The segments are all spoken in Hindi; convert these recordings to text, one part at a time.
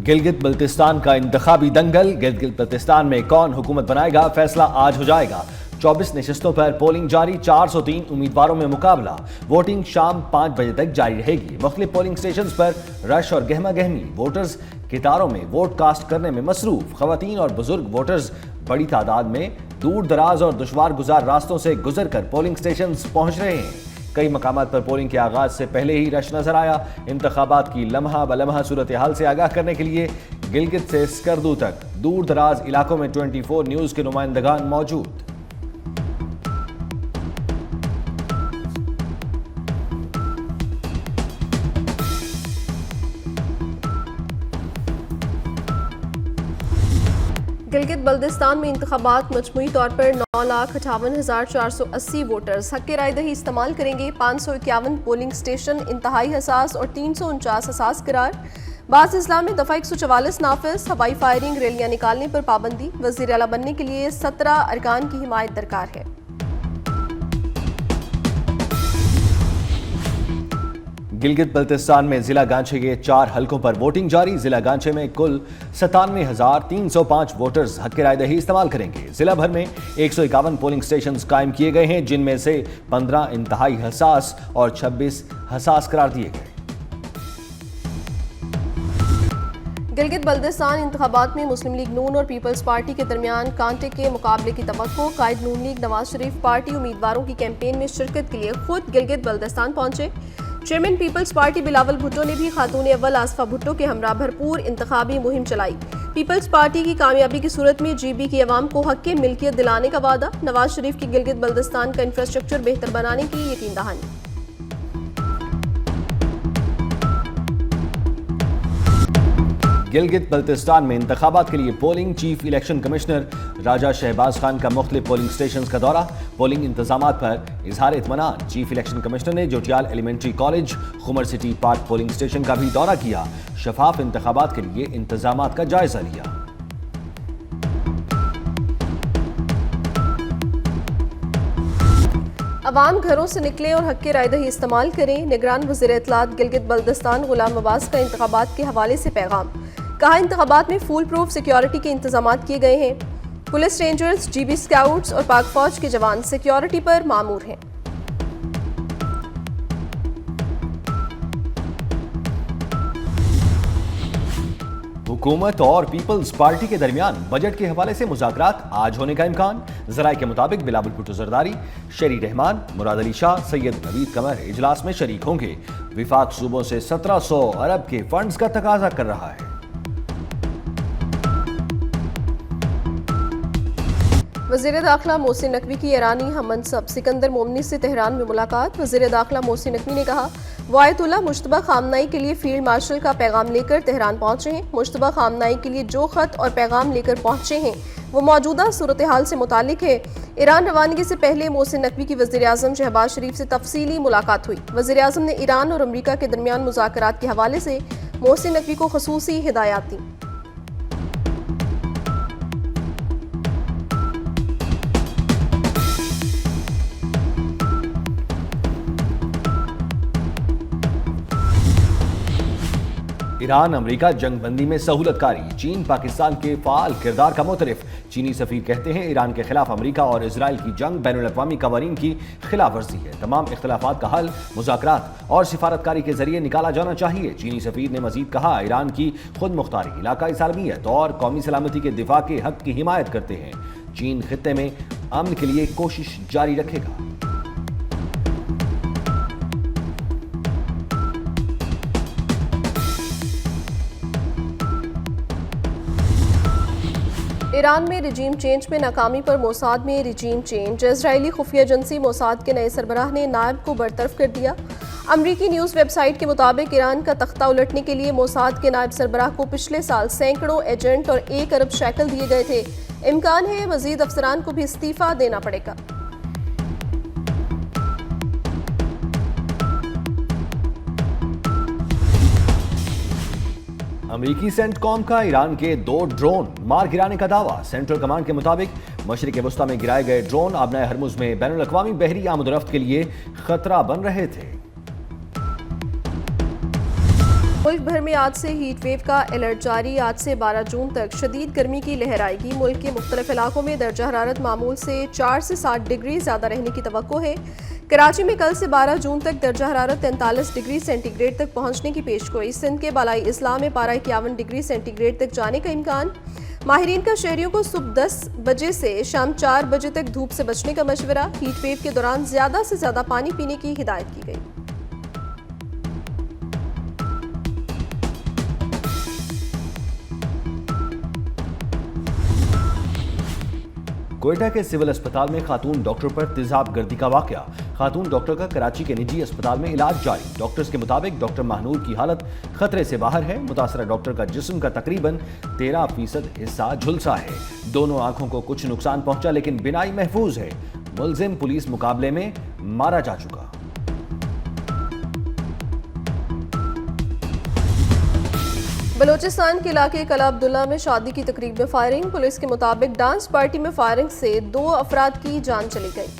गिलगित बल्तिस्तान का इंतखाबी दंगल। गिलगित बल्तिस्तान में कौन हुकूमत बनाएगा, फैसला आज हो जाएगा। 24 नशस्तों पर पोलिंग जारी, 403 उम्मीदवारों में मुकाबला। वोटिंग शाम 5 बजे तक जारी रहेगी। मुख्तलिफ पोलिंग स्टेशन पर रश और गहमा गहमी। वोटर्स कतारों में वोट कास्ट करने में मसरूफ। खवातीन और बुजुर्ग वोटर्स बड़ी तादाद में दूर दराज और दुश्वार गुजार रास्तों से गुजर कर पोलिंग स्टेशन पहुंच रहे हैं। कई मकामात पर पोलिंग के आगाज से पहले ही रश नजर आया। इंतखाबात की लम्हा बलम्हा सूरत हाल से आगाह करने के लिए गिलगित से स्कर्दू तक दूर दराज इलाकों में 24 न्यूज के नुमाइंदगान मौजूद। गिलगित बल्तिस्तान में इंतखाबात मजमूई तौर पर 9,58,480 वोटर्स हक़ राय दही इस्तेमाल करेंगे। 551 पोलिंग स्टेशन इंतहाई हसास और 349 हसास करार। बाज़ इस्लाम में दफ़ा 144 नाफिज। हवाई फायरिंग, रैलियां निकालने पर पाबंदी। वज़ीर आला बनने के लिए 17 अरकान की हिमायत दरकार है। गिलगित बल्तिस्तान में जिला गांचे के 4 हलकों पर वोटिंग जारी। जिला गांचे में कुल 97,305 वोटर्स हक़ राय दही इस्तेमाल करेंगे। जिला भर में 151 पोलिंग स्टेशन कायम किए गए हैं, जिनमें से 15 इंतहाई हसास और 26 हसास करार दिए गए। गिलगित बल्तिस्तान इंतखाबात में मुस्लिम लीग नून और पीपल्स पार्टी के दरमियान कांटे के मुकाबले की तवक्को। कायद नून लीग नवाज शरीफ पार्टी उम्मीदवारों की कैंपेन में शिरकत के लिए खुद गिलगित बल्तिस्तान पहुंचे। Chairman Peoples Party Bilawal Bhutto ने भी खातून अव्वल आसफा भुट्टो के हमरा भरपूर इंतखाबी मुहिम चलाई। पीपल्स पार्टी की कामयाबी की सूरत में GB की अवाम को हक के मिल्कियत दिलाने का वादा। नवाज शरीफ की गिलगित बल्तिस्तान का इंफ्रास्ट्रक्चर बेहतर बनाने की यकीन दहानी। गिलगित बल्तिस्तान में इंतखाबात के लिए पोलिंग। चीफ इलेक्शन कमिश्नर राजा शहबाज खान का मुख्तलिफ पोलिंग स्टेशन का दौरा। पोलिंग इंतजामात पर इजहार इत्मीनान। चीफ इलेक्शन कमिश्नर ने Jotiyal elementary college, Khumar city park polling station का भी दौरा किया। शफाफ इंतखाबात के लिए इंतजामात का जायजा लिया। अवाम घरों से निकले और हक़ राय दही इस्तेमाल करें। निगरान वज़ीर इत्तलात गिलगित बल्तिस्तान गुलाम अब्बास का इंतखाबात के हवाले से पैगाम। कहा, इंतखाबात में फूल प्रूफ सिक्योरिटी के इंतजाम किए गए हैं। पुलिस रेंजर्स, GB स्काउट्स और पाक फौज के जवान सिक्योरिटी पर मामूर हैं। हुकूमत और पीपल्स पार्टी के दरमियान बजट के हवाले से मुज़ाकरात आज होने का इम्कान। ज़राए के मुताबिक बिलावल भुट्टो जरदारी, शेरी रहमान, मुराद अली शाह, सैयद नवीद कमर इजलास में शरीक होंगे। विफाक सूबों से 1700 अरब के फंड्स का तकाजा कर रहा है। वज़ीर दाखिला मोहसिन नकवी की ईरानी हममनसब सिकंदर मोमनी से तेहरान में मुलाकात। वज़ीर दाखिला मोहसिन नकवी ने कहा, वो आयतुल्लाह मुश्तबा खामनाई के लिए फील्ड मार्शल का पैगाम लेकर तेहरान पहुंचे हैं। मुश्तबा खामनाई के लिए जो खत और पैगाम लेकर पहुंचे हैं वो मौजूदा सूरत हाल से मुतालिक है। ईरान रवानगी से पहले मोहसिन नकवी की वज़ीर आज़म शहबाज शरीफ से तफसीली मुलाकात हुई। वज़ीर आज़म ने ईरान और अमरीका के दरमियान मुज़ाकरात के हवाले से मोहसिन नकवी को ख़ुसूसी हिदायत दी। ईरान अमरीका जंगबंदी में सहूलतकारी। चीन पाकिस्तान के फाल किरदार का मोतरफ। चीनी सफीर कहते हैं, ईरान के खिलाफ अमरीका और इसराइल की जंग बैनुल-अक़वामी कवानीन की खिलाफ वर्जी है। तमाम इख्तिलाफात का हल मुज़ाकरात और सिफारतकारी के जरिए निकाला जाना चाहिए। चीनी सफीर ने मजीद कहा, ईरान की खुद मुख्तारी, इलाकाई सालमियत और कौमी सलामती के दिफा के हक की हिमायत करते हैं। चीन खित्ते में अमन के लिए कोशिश जारी रखेगा। ईरान में रिजीम चेंज में नाकामी पर मोसाद में रिजीम चेंज। इजरायली खुफिया एजेंसी मोसाद के नए सरबराह ने नायब को बरतरफ कर दिया। अमरीकी न्यूज़ वेबसाइट के मुताबिक ईरान का तख्ता उलटने के लिए मोसाद के नायब सरबराह को पिछले साल सैकड़ों एजेंट और 1 अरब शैकल दिए गए थे। इम्कान है मजीद अफसरान को भी इस्तीफा देना पड़ेगा। अमरीकी सेंटकॉम का ईरान के 2 ड्रोन मार गिराने का दावा। सेंट्रल कमांड के मुताबिक मशरिक वस्ता में गिराए गए ड्रोन आबनाए हरमुज में बैनुल-अक़वामी बहरी आमदोरफ्त के लिए खतरा बन रहे थे। मुल्क भर में आज से हीट वेव का अलर्ट जारी। आज से 12 जून तक शदीद गर्मी की लहर आएगी। मुल्क के मुख्तलिफ इलाकों में दर्जा हरारत मामूल से 4 से 7 डिग्री ज़्यादा रहने की तवक्को है। कराची में कल से 12 जून तक दर्जा हरारत 43 डिग्री सेंटीग्रेड तक पहुंचने की पेशगोई। सिंध के बालाई इस्लाह में पारा 51 डिग्री सेंटीग्रेड तक जाने का इम्कान। माहिरीन का शहरियों को सुबह 10 बजे से शाम 4 बजे तक धूप से बचने का मशवरा। हीट वेव के दौरान ज़्यादा से ज़्यादा पानी पीने की हिदायत की गई। कोयटा के सिविल अस्पताल में खातून डॉक्टर पर तेजाब गर्दी का वाकया। खातून डॉक्टर का कराची के निजी अस्पताल में इलाज जारी। डॉक्टर्स के मुताबिक डॉक्टर महनूर की हालत खतरे से बाहर है। मुतासरा डॉक्टर का जिस्म का तकरीबन 13% हिस्सा झुलसा है। दोनों आंखों को कुछ नुकसान पहुंचा लेकिन बिनाई महफूज है। मुलजिम पुलिस मुकाबले में मारा जा चुका। बलूचिस्तान के इलाके कला अब्दुल्ला में शादी की तकरीब में फायरिंग। पुलिस के मुताबिक डांस पार्टी में फायरिंग से 2 अफराद की जान चली गई।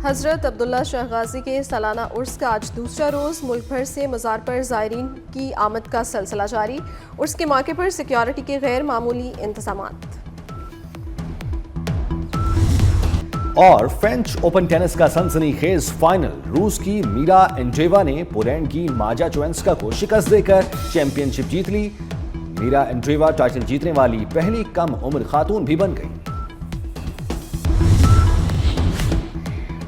हजरत अब्दुल्ला शाह गाजी के सालाना उर्स का आज दूसरा रोज। मुल्क भर से मज़ार पर ज़ायरीन की आमद का सिलसिला जारी। उर्स के मौके पर सिक्योरिटी के गैर मामूली इंतजामात। और फ्रेंच ओपन टेनिस का सनसनीखेज फाइनल। रूस की मीरा एंड्रेवा ने पोलैंड की माजा चोवेंस्का को शिकस्त देकर चैंपियनशिप जीत ली। मीरा एंड्रेवा टाइटल जीतने वाली पहली कम उम्र खातून भी बन गई।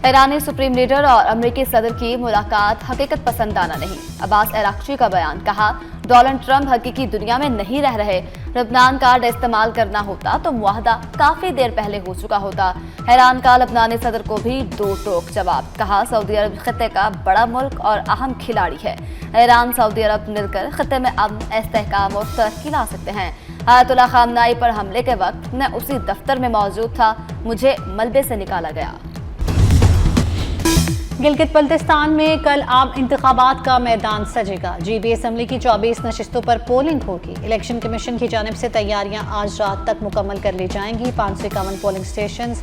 ईरानी सुप्रीम लीडर और अमेरिकी सदर की मुलाकात हकीकत पसंदाना नहीं। अब्बास अराक्ची का बयान। कहा, डोनाल्ड ट्रंप हकीकी दुनिया में नहीं रह रहे। लबनान कार्ड इस्तेमाल करना होता तो मुआहदा काफी देर पहले हो चुका होता। हैरान का लबनानी सदर को भी 2 टोक जवाब। कहा, सऊदी अरब खत्ते का बड़ा मुल्क और अहम खिलाड़ी है। ईरान सऊदी अरब मिलकर खत्ते में अमन, इस्तेहकाम और तरक्की ला सकते हैं। आयतुल्ला खामनाई पर हमले के वक्त मैं उसी दफ्तर में मौजूद था। मुझे मलबे से निकाला गया। गिलगित बल्तिस्तान में कल आम इंतखाबात का मैदान सजेगा। GB असम्बली की 24 नशिस्तों पर पोलिंग होगी। इलेक्शन कमीशन की जानिब से तैयारियां आज रात तक मुकम्मल कर ली जाएंगी। 551 पोलिंग स्टेशन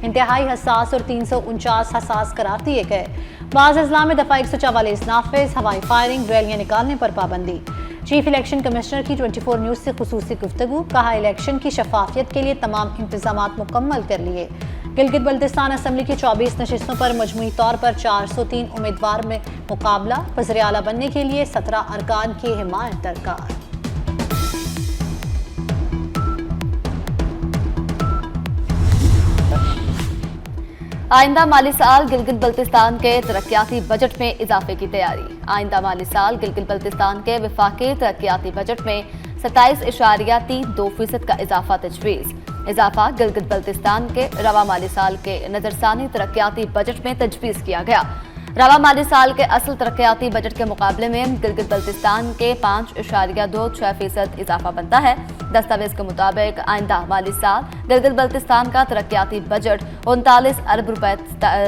इंतहाई हसास और 349 हसास करार दिए गए। बाज़ अजला में दफ़ा 144 नाफिज। हवाई फायरिंग, रैलियां निकालने पर पाबंदी। चीफ इलेक्शन कमिश्नर की 24 न्यूज़ से खुसूसी गुफ्तगू। कहा, इलेक्शन की शफाफियत के लिए तमाम इंतजामात मुकम्मल कर लिए। गिलगित बल्तिस्तान असम्बली की 24 नशिस्तों पर मजमूई तौर पर 403 उम्मीदवार में मुकाबला। वज़ीर आला बनने के लिए 17 अरकान की हिमायत दरकार। आइंदा माली साल गिलगित बल्तिस्तान के तरक्याती बजट में इजाफे की तैयारी। आइंदा माली साल गिलगित बल्तिस्तान के वफाकी तरक्याती बजट में 27.32% का इजाफा तजवीज़। इजाफा गिलगित बल्तिस्तान के रवा माली साल के नजरसानी तरक्याती बजट में तजवीज़ किया गया। रवा माली साल के असल तरक्याती बजट के मुकाबले में गिलगित बल्तिस्तान के 5.26% इजाफा बनता है। दस्तावेज के मुताबिक आइंदा माली साल गिलगित बल्तिस्तान का तरक्याती बजट 39 अरब रुपए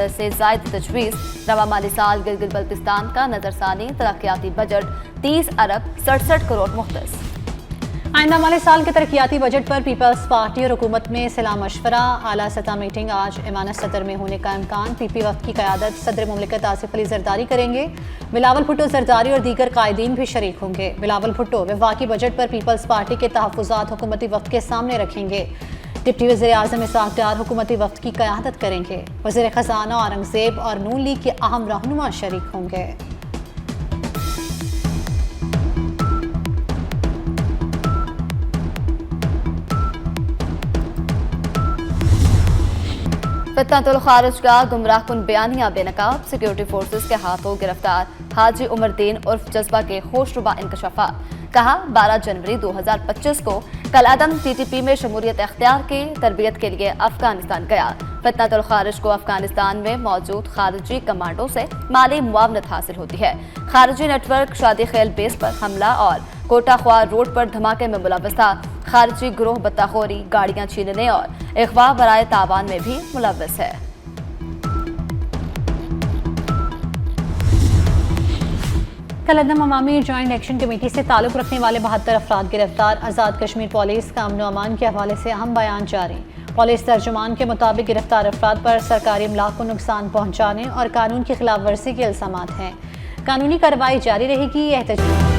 से जायद तजवीज़। रवा माली साल गिलगित बल्तिस्तान का नजरसानी तरक्याती बजट 30 अरब 67 करोड़ मुख्तस। आइंदा माली साल के तरक्याती बजट पर पीपल्स पार्टी और हुकूमत में सलाह मशवरा। आला सतह मीटिंग आज इमानत सदर में होने का इम्कान। PP वक्त की क़यादत सदर मुमलिकत आसिफ अली जरदारी करेंगे। बिलावल भुट्टो जरदारी और दीगर कायदीन भी शरीक होंगे। बिलावल भुट्टो वफाकी बजट पर पीपल्स पार्टी के तहफ़्फ़ुज़ात हुकूमती वक्त के सामने रखेंगे। डिप्टी वज़ीर आज़म इसाक डार हुकूमती वक्त की क़यादत करेंगे। वज़ीर ख़ज़ाना औरंगज़ेब और नून लीग के अहम रहनुमा शरीक होंगे। फितनतुल खारिज का गुमराहकुन बयानिया बेनकाब। सिक्योरिटी फोर्सेस के हाथों गिरफ्तार हाजी उमरदीन उर्फ जज्बा के होशरुबा इंकशाफात। कहा, 12 जनवरी 2025 को कलादम TTP में शमूलियत अख्तियार की तरबियत के लिए अफगानिस्तान गया। फितनतुल खारिज को अफगानिस्तान में मौजूद खारिजी कमांडो से माली मुआवनत हासिल होती है। खारिजी नेटवर्क शादी खेल बेस पर हमला और कोटा ख्वार रोड पर धमाके में मुलव्वस था। खारिजी ग्रोह बत्ताखोरी, गाड़ियां छीनने और अगवा बराए तावान में भी मुलव्वस है। कलअदम अवामी जॉइंट एक्शन कमेटी से ताल्लुक़ रखने वाले 72 अफराद गिरफ्तार। आज़ाद कश्मीर पुलिस का अमन व अमान के हवाले से अहम बयान जारी। पुलिस तर्जुमान के मुताबिक गिरफ्तार अफराद पर सरकारी अमलाक को नुकसान पहुंचाने और कानून की खिलाफ वर्जी के इल्जामात हैं। कानूनी कार्रवाई जारी रहेगी। एहतजाज